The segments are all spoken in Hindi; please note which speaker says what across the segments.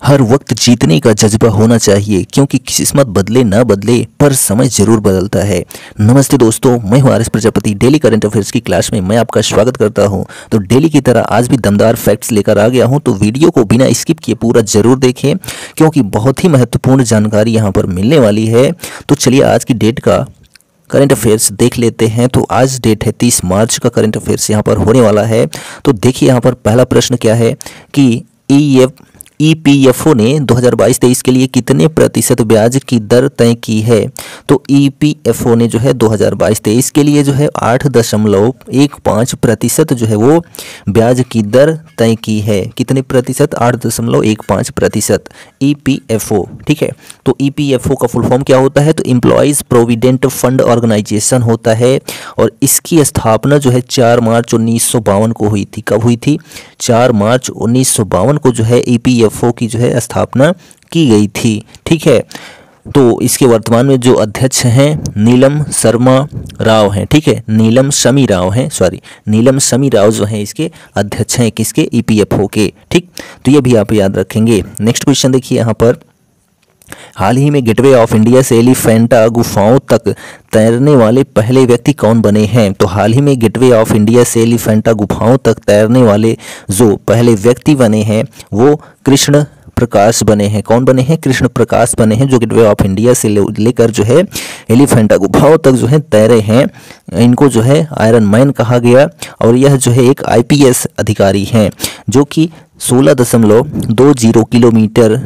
Speaker 1: हर वक्त जीतने का जज्बा होना चाहिए, क्योंकि किस्मत बदले ना बदले पर समय जरूर बदलता है। नमस्ते दोस्तों, मैं हूं RS. Prajapati. Daily current affairs की क्लास में मैं आपका स्वागत करता हूं। तो डेली की तरह आज भी दमदार फैक्ट्स लेकर आ गया हूं, तो वीडियो को बिना स्किप किए पूरा जरूर देखें, क्योंकि बहुत ही महत्वपूर्ण जानकारी यहां पर मिलने वाली है। तो चलिए आज की डेट का करंट अफेयर्स देख लेते हैं। तो आज डेट है 30 मार्च का करंट अफेयर्स यहाँ पर होने वाला है। तो देखिए यहाँ पर पहला प्रश्न क्या है कि ईपीएफओ ने 2022-23 के लिए कितने प्रतिशत ब्याज की दर तय की है। तो ईपीएफओ ने जो है 2022-23 के लिए जो है 8.15% जो है वो ब्याज की दर तय की है। कितने प्रतिशत? 8.15% ईपीएफओ। ठीक है, तो ईपीएफओ का फुल फॉर्म क्या होता है? तो एम्प्लॉयज़ प्रोविडेंट फंड ऑर्गेनाइजेशन होता है, और इसकी स्थापना जो है 4 मार्च 1952 को हुई थी। कब हुई थी? 4 मार्च 1952 को जो है ईपीएफओ की जो है स्थापना की गई थी। ठीक है, तो इसके वर्तमान में जो अध्यक्ष हैं नीलम शर्मा राव हैं। ठीक है, नीलम शमी राव हैं, नीलम शमी राव जो हैं इसके अध्यक्ष हैं, किसके? ईपीएफओ के। ठीक, तो ये भी आप याद रखेंगे। नेक्स्ट क्वेश्चन देखिए यहाँ पर, हाल ही में गेटवे ऑफ इंडिया से एलिफेंटा गुफाओं तक तैरने वाले पहले व्यक्ति कौन बने हैं? तो हाल ही में गेटवे ऑफ इंडिया से एलिफेंटा गुफाओं तक तैरने वाले जो पहले व्यक्ति बने हैं वो कृष्ण प्रकाश बने हैं। कौन बने हैं? कृष्ण प्रकाश बने हैं, जो गेटवे ऑफ इंडिया से लेकर जो है एलिफेंटा गुफाओं तक जो है तैरे हैं। इनको जो है आयरन मैन कहा गया, और यह जो है एक आईपीएस अधिकारी हैं, जो कि 16.20 किलोमीटर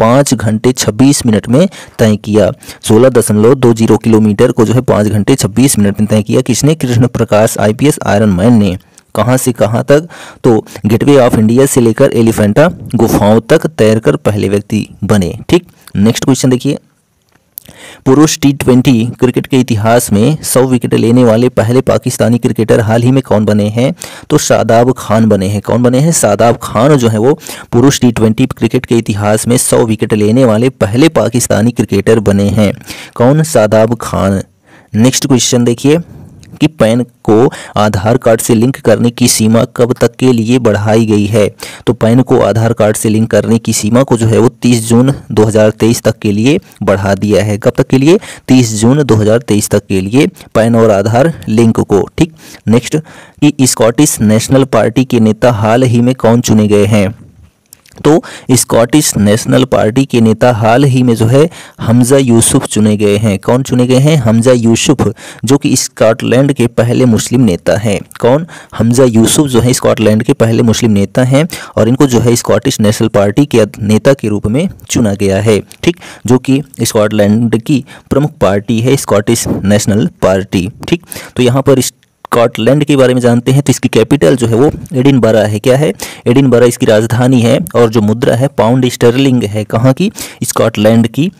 Speaker 1: 5 घंटे 26 मिनट में तय किया। 16.20 किलोमीटर को जो है 5 घंटे 26 मिनट में तय किया। किसने? Krishna Prakash IPS iron man ने। कहाँ से कहाँ तक? तो गेटवे ऑफ इंडिया से लेकर एलिफेंटा गुफाओं तक तैरकर पहले व्यक्ति बने। ठीक, नेक्स्ट क्वेश्चन देखिए, पुरुष टी20 क्रिकेट के इतिहास में 100 विकेट लेने वाले पहले पाकिस्तानी क्रिकेटर हाल ही में कौन बने हैं? तो शादाब खान बने हैं। कौन बने हैं? शादाब खान जो है वो पुरुष टी20 क्रिकेट के इतिहास में 100 विकेट लेने वाले पहले पाकिस्तानी क्रिकेटर बने हैं। कौन? शादाब खान। नेक्स्ट क्वेश्चन देखिए कि पैन को आधार कार्ड से लिंक करने की सीमा कब तक के लिए बढ़ाई गई है? तो पैन को आधार कार्ड से लिंक करने की सीमा को जो है वो 30 जून 2023 तक के लिए बढ़ा दिया है। कब तक के लिए? 30 जून 2023 तक के लिए पैन और आधार लिंक को। ठीक, नेक्स्ट कि स्कॉटिश नेशनल पार्टी के नेता हाल ही में कौन चुने गए हैं? तो स्कॉटिश नेशनल पार्टी के नेता हाल ही में जो है हमजा यूसुफ चुने गए हैं। कौन चुने गए हैं? हमजा यूसुफ, जो कि स्कॉटलैंड के पहले मुस्लिम नेता हैं। कौन? हमजा यूसुफ जो है स्कॉटलैंड के पहले मुस्लिम नेता हैं, और इनको जो है स्कॉटिश नेशनल पार्टी के नेता के रूप में चुना गया है। ठीक, जो कि स्कॉटलैंड की प्रमुख पार्टी है स्कॉटिश नेशनल पार्टी। ठीक, तो यहाँ पर स्कॉटलैंड के बारे में जानते हैं। तो इसकी कैपिटल जो है वो एडिनबरा है। क्या है? एडिनबरा इसकी राजधानी है, और जो मुद्रा है पाउंड स्टर्लिंग है। कहाँ की? स्कॉटलैंड की।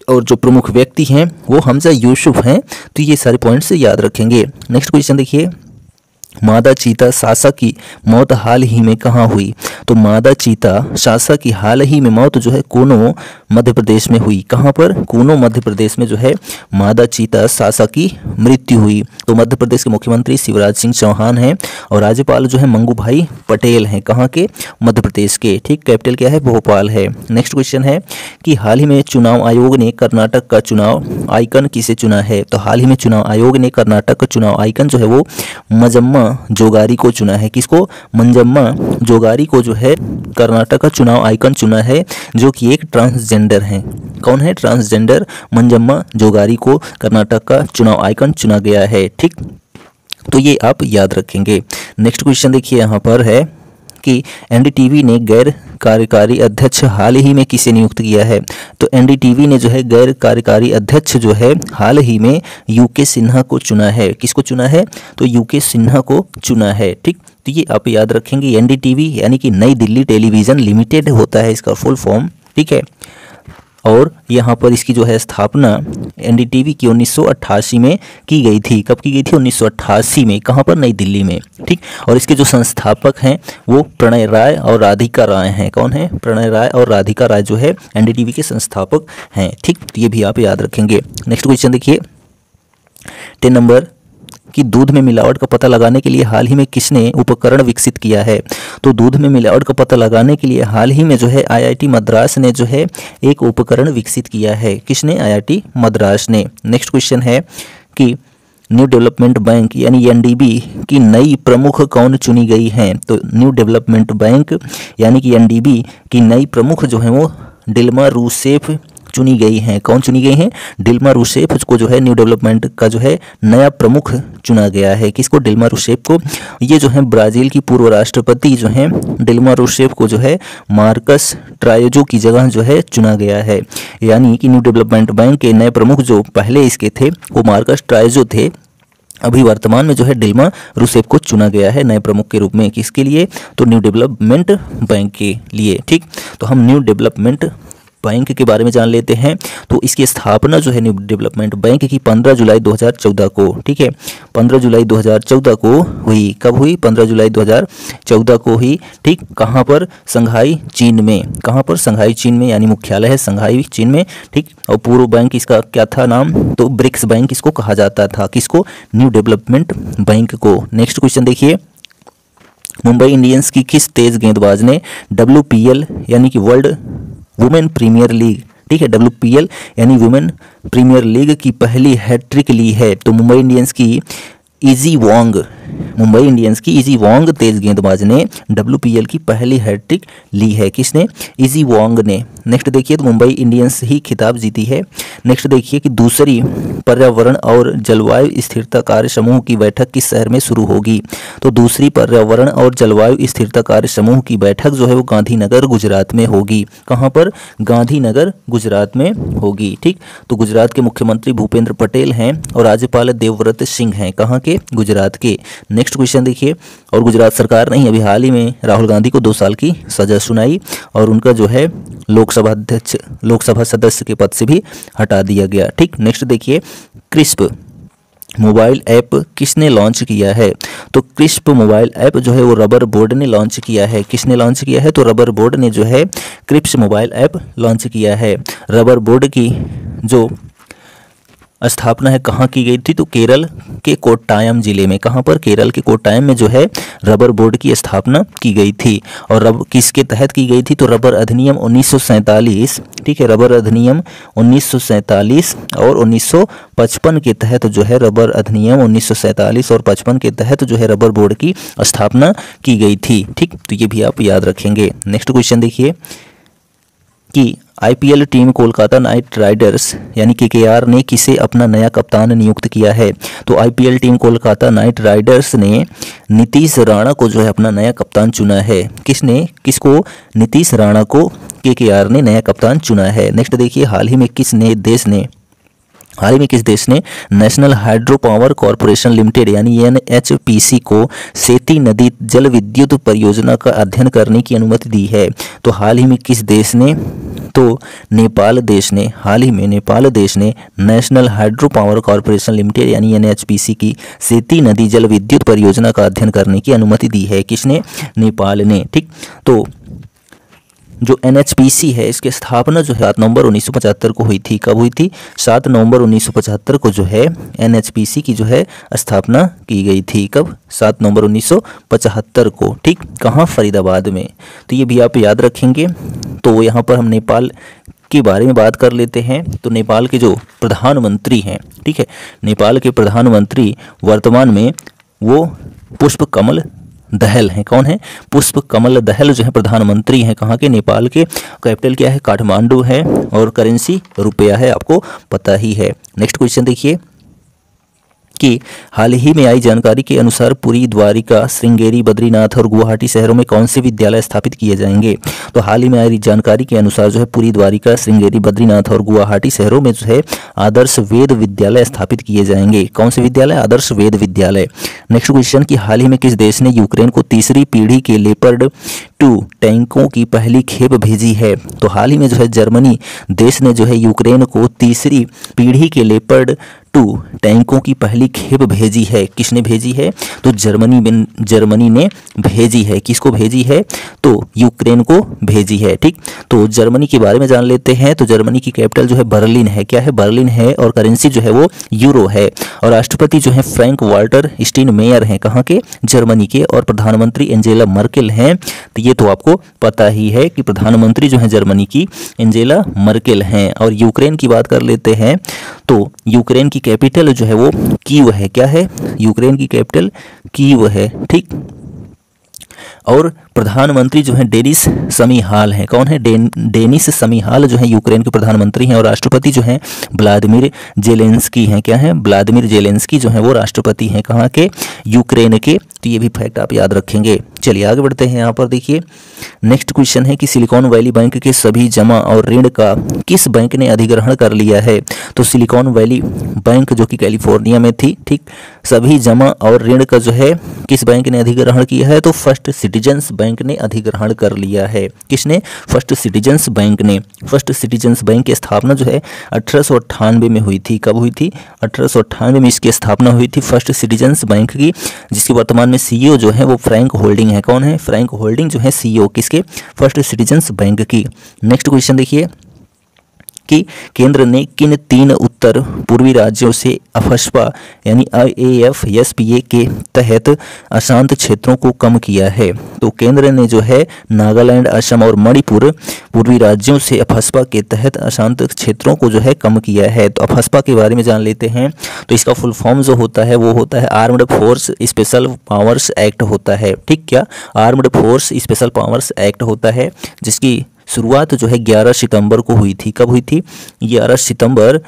Speaker 1: और जो प्रमुख व्यक्ति हैं वो हमजा यूसुफ हैं। तो ये सारे पॉइंट्स याद रखेंगे। नेक्स्ट क्वेश्चन देखिए, मादा चीता सासा की मौत हाल ही में कहाँ हुई? तो मादा चीता सासा की हाल ही में मौत जो है कूनो मध्य प्रदेश में हुई। कहाँ पर? कूनो मध्य प्रदेश में जो है मादा चीता सासा की मृत्यु हुई। तो मध्य प्रदेश के मुख्यमंत्री शिवराज सिंह चौहान हैं, और राज्यपाल जो है मंगू भाई पटेल हैं। कहाँ के? मध्य प्रदेश के। ठीक, कैपिटल क्या है? भोपाल है। नेक्स्ट क्वेश्चन है कि हाल ही में चुनाव आयोग ने कर्नाटक का चुनाव आइकन किसे चुना है? तो हाल ही में चुनाव आयोग ने कर्नाटक का चुनाव आइकन जो है वो मंजम्मा जोगारी को चुना है। किसको? मंजम्मा जोगारी को जो है कर्नाटक का चुनाव आइकन चुना है, जो कि एक ट्रांसजेंडर हैं। कौन है? ट्रांसजेंडर मंजम्मा जोगारी को कर्नाटक का चुनाव आइकन चुना गया है। ठीक, तो ये आप याद रखेंगे। नेक्स्ट क्वेश्चन देखिए यहाँ पर है कि एनडीटीवी ने गैर कार्यकारी अध्यक्ष हाल ही में किसे नियुक्त किया है? तो एनडीटीवी ने जो है गैर कार्यकारी अध्यक्ष जो है हाल ही में यूके सिन्हा को चुना है। किसको चुना है? तो यूके सिन्हा को चुना है। ठीक, तो ये आप याद रखेंगे। एनडीटीवी यानी कि नई दिल्ली टेलीविज़न लिमिटेड होता है इसका फुल फॉर्म। ठीक है, और यहाँ पर इसकी जो है स्थापना एनडीटीवी की 1988 में की गई थी। कब की गई थी? 1988 में। कहाँ पर? नई दिल्ली में। ठीक, और इसके जो संस्थापक हैं वो प्रणय राय और राधिका राय हैं। कौन है? प्रणय राय और राधिका राय जो है एनडीटीवी के संस्थापक हैं। ठीक, तो ये भी आप याद रखेंगे। नेक्स्ट क्वेश्चन देखिए, 10 नंबर कि दूध में मिलावट का पता लगाने के लिए हाल ही में किसने उपकरण विकसित किया है? तो दूध में मिलावट का पता लगाने के लिए हाल ही में जो है आईआईटी मद्रास ने जो है एक उपकरण विकसित किया है। किसने? आईआईटी मद्रास ने। नेक्स्ट क्वेश्चन है कि न्यू डेवलपमेंट बैंक यानी एनडीबी की नई प्रमुख कौन चुनी गई हैं? तो न्यू डेवलपमेंट बैंक यानी कि एनडीबी की नई प्रमुख जो है वो डिल्मा रूसेफ चुनी गई हैं। कौन चुनी गई हैं? डिल्मा रूसेफ को जो है न्यू डेवलपमेंट का जो है नया प्रमुख चुना गया है। किसको? डिल्मा रूसेफ को। ये जो है ब्राज़ील की पूर्व राष्ट्रपति जो हैं डिल्मा रूसेफ को जो है मार्कस ट्रायोजो की जगह जो है चुना गया है। यानी कि न्यू डेवलपमेंट बैंक के नए प्रमुख जो पहले इसके थे वो मार्कस ट्रायोजो थे, अभी वर्तमान में जो है डिल्मा रूसेफ को चुना गया है नए प्रमुख के रूप में। किसके लिए? तो न्यू डेवलपमेंट बैंक के लिए। ठीक, तो हम न्यू डेवलपमेंट बैंक के बारे में जान लेते हैं। तो इसकी स्थापना जो है न्यू डेवलपमेंट बैंक की 15 जुलाई 2014 को, ठीक है, 15 जुलाई 2014 को हुई। कब हुई? 15 जुलाई 2014 को हुई। ठीक, कहाँ पर? संघाई चीन में। कहाँ पर? संघाई चीन में, यानी मुख्यालय है संघाई चीन में। ठीक, और पूर्व बैंक इसका क्या था नाम? तो ब्रिक्स बैंक इसको कहा जाता था। किसको? न्यू डेवलपमेंट बैंक को। नेक्स्ट क्वेश्चन देखिए, मुंबई इंडियंस की किस तेज गेंदबाज ने WPL यानी कि वर्ल्ड वुमेन प्रीमियर लीग, ठीक है, WPL यानी वुमेन प्रीमियर लीग की पहली हैट्रिक ली है? तो मुंबई इंडियंस की इजी वोंग तेज गेंदबाज ने WPL की पहली हैट्रिक ली है। किसने? इजी वोंग ने। नेक्स्ट देखिए, तो मुंबई इंडियंस ही खिताब जीती है। नेक्स्ट देखिए कि दूसरी पर्यावरण और जलवायु स्थिरता कार्य समूह की बैठक किस शहर में शुरू होगी? तो दूसरी पर्यावरण और जलवायु स्थिरता कार्य समूह की बैठक जो है वो गांधीनगर गुजरात में होगी। कहाँ पर? गांधीनगर गुजरात में होगी। ठीक, तो गुजरात के मुख्यमंत्री भूपेंद्र पटेल हैं और राज्यपाल देवव्रत सिंह हैं। कहाँ के? गुजरात के। नेक्स्ट क्वेश्चन देखिए, और गुजरात सरकार ने अभी हाल ही में राहुल गांधी को 2 साल की सजा सुनाई और उनका जो है लोकसभा सदस्य के पद से भी हटा दिया गया। ठीक, नेक्स्ट देखिए, क्रिस्प मोबाइल ऐप किसने लॉन्च किया है? तो क्रिस्प मोबाइल ऐप जो है वो रबर बोर्ड ने लॉन्च किया है। किसने लॉन्च किया है? तो रबर बोर्ड ने जो है क्रिस्प मोबाइल ऐप लॉन्च किया है। रबर बोर्ड की जो स्थापना है कहाँ की गई थी? तो केरल के कोट्टायम जिले में। कहाँ पर? केरल के कोट्टायम में जो है रबर बोर्ड की स्थापना की गई थी। और किसके तहत की गई थी? तो रबर अधिनियम 1947, ठीक है, रबर अधिनियम 1947 और 1955 के तहत जो है रबर अधिनियम 1947 और 55 के तहत जो है रबर बोर्ड की स्थापना की गई थी। ठीक, तो ये भी आप याद रखेंगे। नेक्स्ट क्वेश्चन देखिए कि IPL team Kolkata night Riders यानी KKR ने किसे अपना नया कप्तान नियुक्त किया है? तो IPL team Kolkata night Riders ने नीतीश राणा को जो है अपना नया कप्तान चुना है। किसने? किसको? नीतीश राणा को KKR ने नया कप्तान चुना है। नेक्स्ट देखिए, हाल ही में किस देश ने national hydro power corporation limited यानी NHPC को सेती नदी जल विद्युत परियोजना का अध्ययन करने की अनुमति दी है? तो हाल ही में किस देश ने? तो नेपाल देश ने। हाल ही में नेपाल देश ने national hydro power corporation limited यानी NHPC की सेती नदी जल विद्युत परियोजना का अध्ययन करने की अनुमति दी है। किसने? नेपाल ने। ठीक, तो जो NHPC है इसकी स्थापना जो है 7 नवंबर 1975 को हुई थी। कब हुई थी? 7 नवंबर 1975 को जो है NHPC की जो है स्थापना की गई थी। कब? 7 नवंबर 1975 को। ठीक, कहाँ? फरीदाबाद में। तो ये भी आप याद रखेंगे। तो यहाँ पर हम नेपाल के बारे में बात कर लेते हैं। तो नेपाल के जो प्रधानमंत्री हैं, ठीक है, नेपाल के प्रधानमंत्री वर्तमान में वो पुष्प कमल दहल हैं। कौन है? पुष्प कमल दहल जो है प्रधानमंत्री हैं। कहाँ के? नेपाल के। कैपिटल क्या है? काठमांडू है और करेंसी रुपया है, आपको पता ही है। नेक्स्ट क्वेश्चन देखिए कि हाल ही में आई जानकारी के अनुसार पुरी, द्वारिका, श्रृंगेरी, बद्रीनाथ और गुवाहाटी शहरों में कौन से विद्यालय स्थापित किए जाएंगे? तो हाल ही में आई जानकारी के अनुसार जो है पुरी, द्वारिका, श्रृंगेरी, बद्रीनाथ और गुवाहाटी शहरों में जो है आदर्श वेद विद्यालय स्थापित किए जाएंगे। कौन से विद्यालय? आदर्श वेद विद्यालय। नेक्स्ट क्वेश्चन कि हाल ही में किस देश ने यूक्रेन को तीसरी पीढ़ी के लेपर्ड 2 टैंकों की पहली खेप भेजी है? तो हाल ही में जो है जर्मनी देश ने जो है यूक्रेन को तीसरी पीढ़ी के लेपर्ड 2 टैंकों की पहली खेप भेजी है? किसने भेजी है? तो जर्मनी ने भेजी है। किसको भेजी है? तो यूक्रेन को भेजी है। ठीक, तो जर्मनी के बारे में जान लेते हैं। तो जर्मनी की कैपिटल जो है बर्लिन है। क्या है? बर्लिन है। और करेंसी जो है वो यूरो है। और राष्ट्रपति जो है फ्रैंक वाल्टर स्टाइनमायर हैं। कहाँ के? जर्मनी के। और प्रधानमंत्री एंजेला मर्केल हैं। तो ये तो आपको पता ही है कि प्रधानमंत्री जो है जर्मनी की एंजेला मर्केल हैं। और यूक्रेन की बात कर लेते हैं। तो यूक्रेन की कैपिटल जो है वो कीव है। क्या है? यूक्रेन की कैपिटल कीव है। ठीक, और प्रधानमंत्री जो है डेनिस समीहाल हैं। कौन है? डेनिस समीहाल जो है यूक्रेन के प्रधानमंत्री हैं। और राष्ट्रपति जो हैं व्लादिमीर जेलेंस्की हैं। क्या है? व्लादिमीर जेलेंस्की जो है वो राष्ट्रपति हैं। कहाँ के? यूक्रेन के। तो ये भी फैक्ट आप याद रखेंगे। चलिए आगे बढ़ते हैं। यहाँ पर देखिए नेक्स्ट क्वेश्चन है कि सिलिकॉन वैली बैंक के सभी जमा और ऋण का किस बैंक ने अधिग्रहण कर लिया है? तो सिलिकॉन वैली बैंक जो कि कैलिफोर्निया में थी, ठीक, सभी जमा और ऋण का जो है किस बैंक ने अधिग्रहण किया है? तो फर्स्ट सिटीजन्स बैंक ने अधिग्रहण कर लिया है। किसने? फर्स्ट सिटीजन्स बैंक ने। फर्स्ट सिटीजन्स बैंक की स्थापना जो है 1898 में हुई थी। कब हुई थी? 1898 में इसकी स्थापना हुई थी फर्स्ट सिटीजन्स बैंक की, जिसकी वर्तमान में सीईओ जो है वो फ्रैंक होल्डिंग है। कौन है? फ्रैंक होल्डिंग जो है सीईओ किसके? फर्स्ट सिटीजन्स बैंक की। नेक्स्ट क्वेश्चन देखिए कि केंद्र ने किन 3 उत्तर पूर्वी राज्यों से अफस्पा यानी AFSPA के तहत अशांत क्षेत्रों को कम किया है? तो केंद्र ने जो है नागालैंड, असम और मणिपुर पूर्वी राज्यों से अफस्पा के तहत अशांत क्षेत्रों को जो है कम किया है। तो अफस्पा के बारे में जान लेते हैं। तो इसका फुल फॉर्म जो होता है वो होता है armed force special powers act होता है। ठीक, क्या? Armed force special powers act होता है, जिसकी शुरुआत जो है 11 सितंबर को हुई थी। कब हुई थी? 11 सितंबर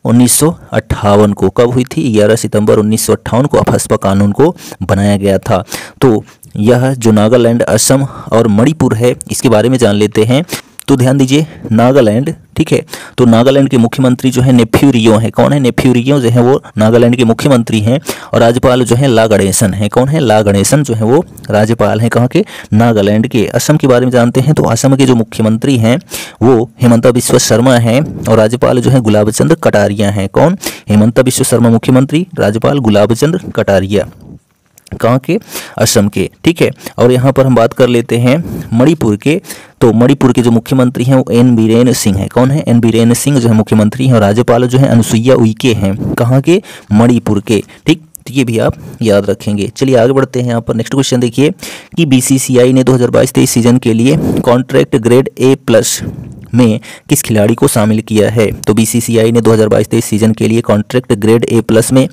Speaker 1: 1958 को। कब हुई थी? 11 सितंबर 1958 को अफस्पा कानून को बनाया गया था। तो यह जो नागालैंड, असम और मणिपुर है इसके बारे में जान लेते हैं। तो ध्यान दीजिए नागालैंड, ठीक है, तो नागालैंड के मुख्यमंत्री जो है नेफ्यू रियो है। कौन है? नेफ्यू रियो जो है वो नागालैंड के मुख्यमंत्री हैं। और राज्यपाल जो है ला गणेशन है। कौन है? ला गणेशन जो है वो राज्यपाल हैं। कहाँ के? नागालैंड के। असम के बारे में जानते हैं। तो असम के जो मुख्यमंत्री हैं वो हेमंता बिस्वा शर्मा हैं। और राज्यपाल जो है गुलाब चंद कटारिया हैं। कौन? हेमंता बिस्वा शर्मा मुख्यमंत्री, राज्यपाल गुलाब चंद कटारिया। कहाँ के? असम के। ठीक है, और यहाँ पर हम बात कर लेते हैं मणिपुर के। तो मणिपुर के जो मुख्यमंत्री हैं वो एन बीरेन सिंह हैं। कौन है? एन बीरेन सिंह जो है मुख्यमंत्री हैं। और राज्यपाल जो है अनुसुईया उइके हैं। कहाँ के? मणिपुर के। ठीक, तो ये भी आप याद रखेंगे। चलिए आगे बढ़ते हैं। यहाँ पर नेक्स्ट क्वेश्चन देखिए कि BCCI ने 2022-23 सीजन के लिए कॉन्ट्रैक्ट ग्रेड A+ में किस खिलाड़ी को शामिल किया है? तो BCCI ने 2022-23 सीजन के लिए कॉन्ट्रैक्ट ग्रेड A+ में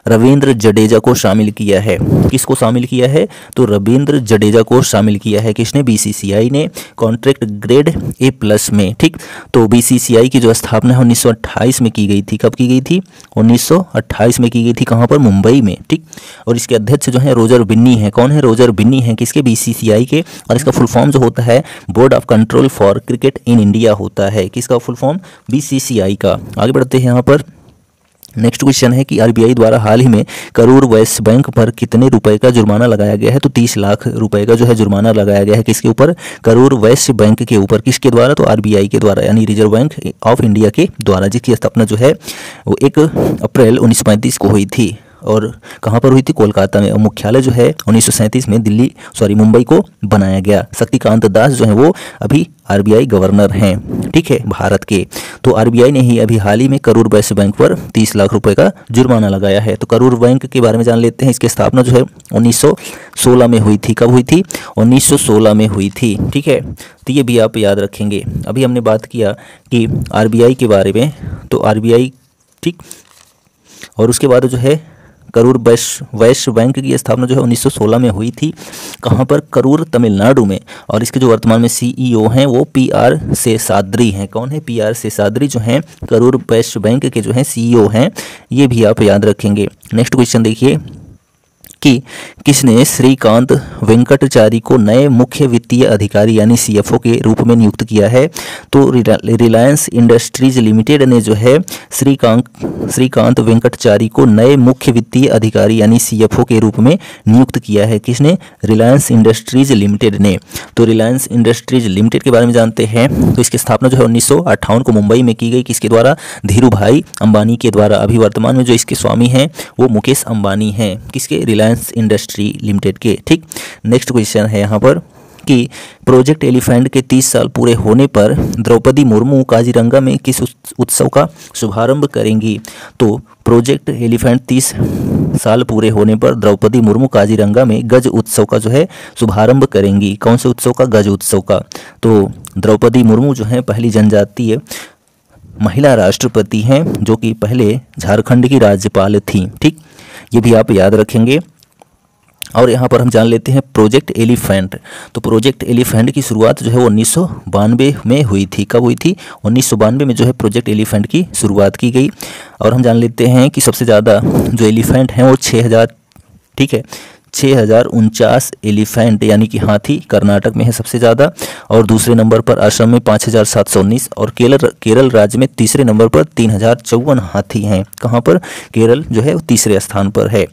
Speaker 1: रविंद्र जडेजा को शामिल किया है। किसको शामिल किया है? तो रविंद्र जडेजा को शामिल किया है। किसने? BCCI ने कॉन्ट्रैक्ट ग्रेड A+ में। ठीक, तो BCCI की जो स्थापना है 1928 में की गई थी। कब की गई थी? 1928 में की गई थी। कहाँ पर? मुंबई में। ठीक, और इसके अध्यक्ष जो है रोजर बिन्नी है। कौन है? रोजर बिन्नी है। किसके? BCCI के। और इसका फुल फॉर्म जो होता है board of control for cricket in India होता है। किसका फुल फॉर्म? BCCI का। आगे बढ़ते हैं। यहाँ पर नेक्स्ट क्वेश्चन है कि RBI द्वारा हाल ही में करूर वैश्य बैंक पर कितने रुपए का जुर्माना लगाया गया है? तो 30 लाख रुपए का जो है जुर्माना लगाया गया है। किसके ऊपर? करूर वैश्य बैंक के ऊपर। किसके द्वारा? तो RBI के द्वारा, यानी रिजर्व बैंक ऑफ इंडिया के द्वारा, जिसकी स्थापना जो है वो 1 अप्रैल 1935 को हुई थी। और कहाँ पर हुई थी? कोलकाता में। मुख्यालय जो है 1937 में मुंबई को बनाया गया। शक्तिकांत दास जो है वो अभी RBI गवर्नर हैं, ठीक है, भारत के। तो RBI ने ही अभी हाल ही में करूर वैश्य बैंक पर 30 लाख रुपए का जुर्माना लगाया है। तो करूर बैंक के बारे में जान लेते हैं। इसकी स्थापना जो है 1916 में हुई थी। कब हुई थी? 1916 में हुई थी। ठीक है, तो ये भी आप याद रखेंगे। अभी हमने बात किया कि RBI के बारे में, तो RBI, ठीक, और उसके बाद जो है करूर वैश्य बैंक की स्थापना जो है 1916 में हुई थी। कहाँ पर? करूर, तमिलनाडु में। और इसके जो वर्तमान में CEO हैं वो PR शेषाद्री हैं। कौन है? PR शेषाद्री जो हैं करूर वैश्य बैंक के जो हैं CEO हैं। ये भी आप याद रखेंगे। नेक्स्ट क्वेश्चन देखिए कि किसने श्रीकांत वेंकटचारी को नए मुख्य वित्तीय अधिकारी यानी सीएफओ के रूप में नियुक्त किया है? तो रिलायंस इंडस्ट्रीज लिमिटेड ने जो है श्रीकांत वेंकटचारी को नए मुख्य वित्तीय अधिकारी यानी सीएफओ के रूप में नियुक्त किया है। किसने? रिलायंस इंडस्ट्रीज लिमिटेड ने। तो रिलायंस इंडस्ट्रीज लिमिटेड के बारे में जानते हैं। तो इसकी स्थापना जो है 1958 को मुंबई में की गई। किसके द्वारा? धीरू भाई अंबानी के द्वारा। अभी वर्तमान में जो इसके स्वामी हैं वो मुकेश अंबानी हैं। किसके? रिलायंस इंडस्ट्री लिमिटेड के। ठीक, नेक्स्ट क्वेश्चन है यहाँ पर कि प्रोजेक्ट एलिफेंट के 30 साल पूरे होने पर द्रौपदी मुर्मू काजीरंगा में किस उत्सव का शुभारंभ करेंगी? तो प्रोजेक्ट एलिफेंट 30 साल पूरे होने पर द्रौपदी मुर्मू काजीरंगा में गज उत्सव का जो है शुभारंभ करेंगी। कौन से उत्सव का? गज उत्सव का। तो द्रौपदी मुर्मू जो है पहली जनजातीय महिला राष्ट्रपति हैं जो कि पहले झारखंड की राज्यपाल थी। ठीक, ये भी आप याद रखेंगे। और यहाँ पर हम जान लेते हैं प्रोजेक्ट एलिफेंट। तो प्रोजेक्ट एलिफेंट की शुरुआत जो है वो 1992 में हुई थी। कब हुई थी? 1992 में जो है प्रोजेक्ट एलिफेंट की शुरुआत की गई। और हम जान लेते हैं कि सबसे ज़्यादा जो एलिफेंट हैं वो 6000, ठीक है, 6049 एलिफेंट यानी कि हाथी कर्नाटक में है सबसे ज़्यादा। और दूसरे नंबर पर असम में 5719 और केरल राज्य में तीसरे नंबर पर 3054 हाथी हैं। कहाँ पर? केरल जो है वो तीसरे स्थान पर है।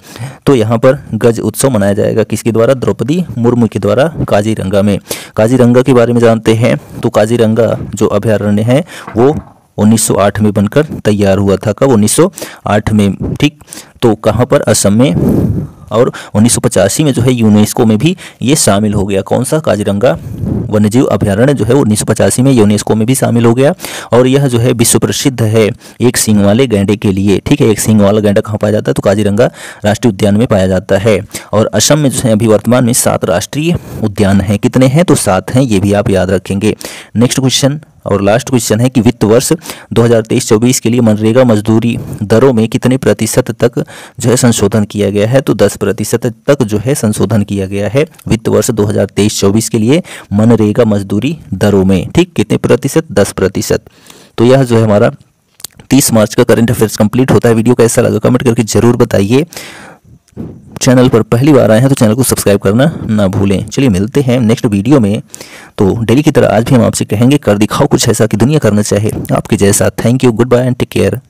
Speaker 1: तो यहाँ पर गज उत्सव मनाया जाएगा किसके द्वारा? द्रौपदी मुर्मू के द्वारा काजीरंगा में। काजीरंगा के बारे में जानते हैं। तो काजीरंगा जो अभयारण्य है वो 1908 में बनकर तैयार हुआ था। कब? 1908 में। ठीक, तो कहाँ पर? असम में। और 1985 में जो है यूनेस्को में भी ये शामिल हो गया। कौन सा? काजीरंगा वन्यजीव अभयारण्य जो है 1985 में यूनेस्को में भी शामिल हो गया। और यह जो है विश्व प्रसिद्ध है एक सींग वाले गैंडे के लिए। ठीक है, एक सींग वाला गैंडा कहाँ पाया जाता है? तो काजीरंगा राष्ट्रीय उद्यान में पाया जाता है। और असम में जो है अभी वर्तमान में 7 राष्ट्रीय उद्यान हैं। कितने हैं? तो 7 हैं। ये भी आप याद रखेंगे। नेक्स्ट क्वेश्चन और लास्ट क्वेश्चन है कि वित्त वर्ष 2023-24 के लिए मनरेगा मजदूरी दरों में कितने प्रतिशत तक जो है संशोधन किया गया है? तो 10% तक जो है संशोधन किया गया है वित्त वर्ष 2023-24 के लिए मनरेगा मजदूरी दरों में। ठीक, कितने प्रतिशत? 10%। तो यह जो है हमारा 30 मार्च का करंट अफेयर्स कंप्लीट होता है। वीडियो कैसा लगा कमेंट करके जरूर बताइए। चैनल पर पहली बार आए हैं तो चैनल को सब्सक्राइब करना ना भूलें। चलिए मिलते हैं नेक्स्ट वीडियो में। तो डेली की तरह आज भी हम आपसे कहेंगे कर दिखाओ कुछ ऐसा कि दुनिया करना चाहे आपके जैसा। Thank you, goodbye and take care.